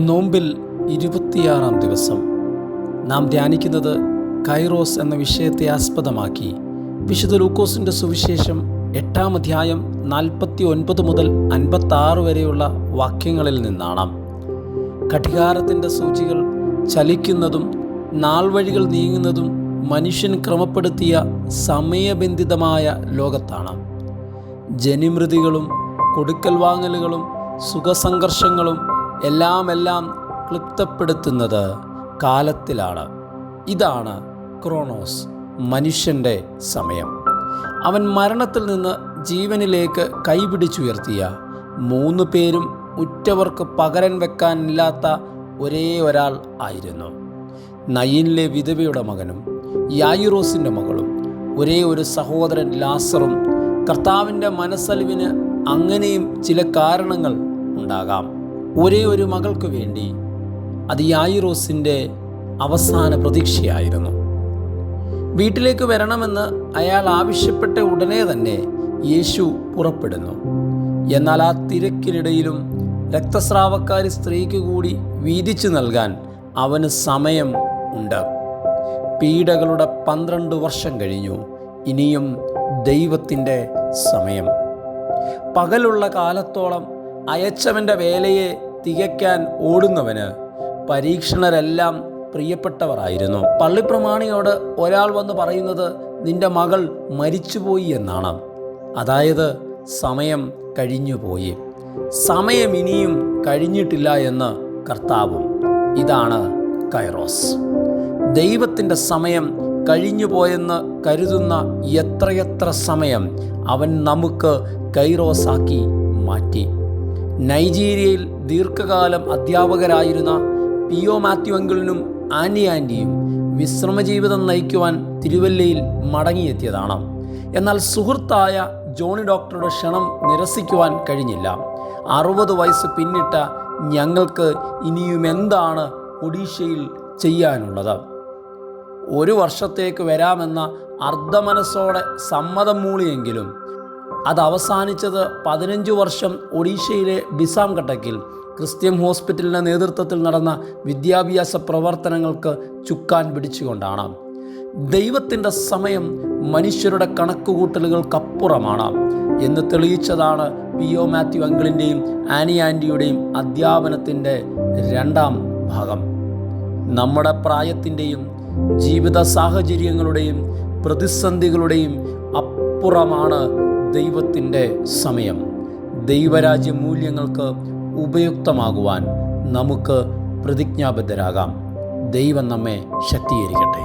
നോമ്പിൽ 26-ാം ദിവസം നാം ധ്യാനിക്കുന്നത് കൈറോസ് എന്ന വിഷയത്തെ ആസ്പദമാക്കി വിശുദ്ധ ലൂക്കോസിൻ്റെ സുവിശേഷം 8-ാം അധ്യായം 49 മുതൽ 56 വരെയുള്ള വാക്യങ്ങളിൽ നിന്നാണ്. ഘടികാരത്തിൻ്റെ സൂചികൾ ചലിക്കുന്നതും നാൾവഴികൾ നീങ്ങുന്നതും മനുഷ്യൻ ക്രമപ്പെടുത്തിയ സമയബന്ധിതമായ ലോകത്താണ്. ജനിമൃതികളും കൊടുക്കൽ വാങ്ങലുകളും സുഖസംഘർഷങ്ങളും എല്ലാം ക്ലിപ്തപ്പെടുത്തുന്നത് കാലത്തിലാണ്. ഇതാണ് ക്രോണോസ്, മനുഷ്യൻ്റെ സമയം. അവൻ മരണത്തിൽ നിന്ന് ജീവനിലേക്ക് കൈപിടിച്ചുയർത്തിയ 3 പേരും ഉറ്റവർക്ക് പകരം വെക്കാനില്ലാത്ത ഒരേ ഒരാൾ ആയിരുന്നു. നയീനിലെ വിധവയുടെ മകനും യായിറോസിൻ്റെ മകളും ഒരേ ഒരു സഹോദരൻ ലാസറും. കർത്താവിൻ്റെ മനസ്സലിവിന് അങ്ങനെയും ചില കാരണങ്ങൾ ഉണ്ടാകാം. ഒരേ ഒരു മകൾക്ക് വേണ്ടി അത് യായിറോസിൻ്റെ അവസാന പ്രതീക്ഷയായിരുന്നു. വീട്ടിലേക്ക് വരണമെന്ന് അയാൾ ആവശ്യപ്പെട്ട ഉടനെ തന്നെ യേശു പുറപ്പെടുന്നു. എന്നാൽ ആ തിരക്കിനിടയിലും രക്തസ്രാവക്കാരി സ്ത്രീക്ക് കൂടി വീതിച്ചു നൽകാൻ അവന് സമയം ഉണ്ട്. പീഡകളുടെ 12 വർഷം കഴിഞ്ഞു. ഇനിയും ദൈവത്തിൻ്റെ സമയം. പകലുള്ള കാലത്തോളം അയച്ചവൻ്റെ വേലയെ തികയ്ക്കാൻ ഓടുന്നവന് പരീക്ഷണരെല്ലാം പ്രിയപ്പെട്ടവരായിരുന്നു. പള്ളിപ്രമാണിയോട് ഒരാൾ വന്ന് പറയുന്നത് നിന്റെ മകൾ മരിച്ചുപോയി എന്നാണ്. അതായത് സമയം കഴിഞ്ഞുപോയി, സമയം ഇനിയും കഴിഞ്ഞിട്ടില്ല എന്ന് കർത്താവും. ഇതാണ് കൈറോസ്. ദൈവത്തിൻ്റെ സമയം കഴിഞ്ഞുപോയെന്ന് കരുതുന്ന എത്രയെത്ര സമയം അവൻ നമുക്ക് കൈറോസാക്കി മാറ്റി. നൈജീരിയയിൽ ദീർഘകാലം അധ്യാപകരായിരുന്ന പിയോ മാത്യു അങ്കിളിനും ആൻറ്റിയും വിശ്രമജീവിതം നയിക്കുവാൻ തിരുവല്ലയിൽ മടങ്ങിയെത്തിയതാണ്. എന്നാൽ സുഹൃത്തായ ജോണി ഡോക്ടറുടെ ക്ഷണം നിരസിക്കുവാൻ കഴിഞ്ഞില്ല. 60 വയസ്സ് പിന്നിട്ട ഞങ്ങൾക്ക് ഇനിയും എന്താണ് ഒഡീഷയിൽ ചെയ്യാനുള്ളത്? 1 വർഷത്തേക്ക് വരാമെന്ന അർദ്ധമനസ്സോടെ സമ്മതം മൂളിയെങ്കിലും അത് അവസാനിച്ചത് 15 വർഷം ഒഡീഷയിലെ ബിസാം ഘട്ടക്കിൽ ക്രിസ്ത്യൻ ഹോസ്പിറ്റലിൻ്റെ നേതൃത്വത്തിൽ നടന്ന വിദ്യാഭ്യാസ പ്രവർത്തനങ്ങൾക്ക് ചുക്കാൻ പിടിച്ചുകൊണ്ടാണ്. ദൈവത്തിൻ്റെ സമയം മനുഷ്യരുടെ കണക്കുകൂട്ടലുകൾക്കപ്പുറമാണ് എന്ന് തെളിയിച്ചതാണ് പിയോ മാത്യു അങ്കിളിൻ്റെയും ആൻറ്റിയുടെയും അധ്യാപനത്തിൻ്റെ 2ാം ഭാഗം. നമ്മുടെ പ്രായത്തിൻ്റെയും ജീവിത സാഹചര്യങ്ങളുടെയും പ്രതിസന്ധികളുടെയും അപ്പുറമാണ് ദൈവത്തിൻ്റെ സമയം. ദൈവരാജ്യ മൂല്യങ്ങൾക്ക് ഉപയുക്തമാകുവാൻ നമുക്ക് പ്രതിജ്ഞാബദ്ധരാകാം. ദൈവം നമ്മെ ശക്തീകരിക്കട്ടെ.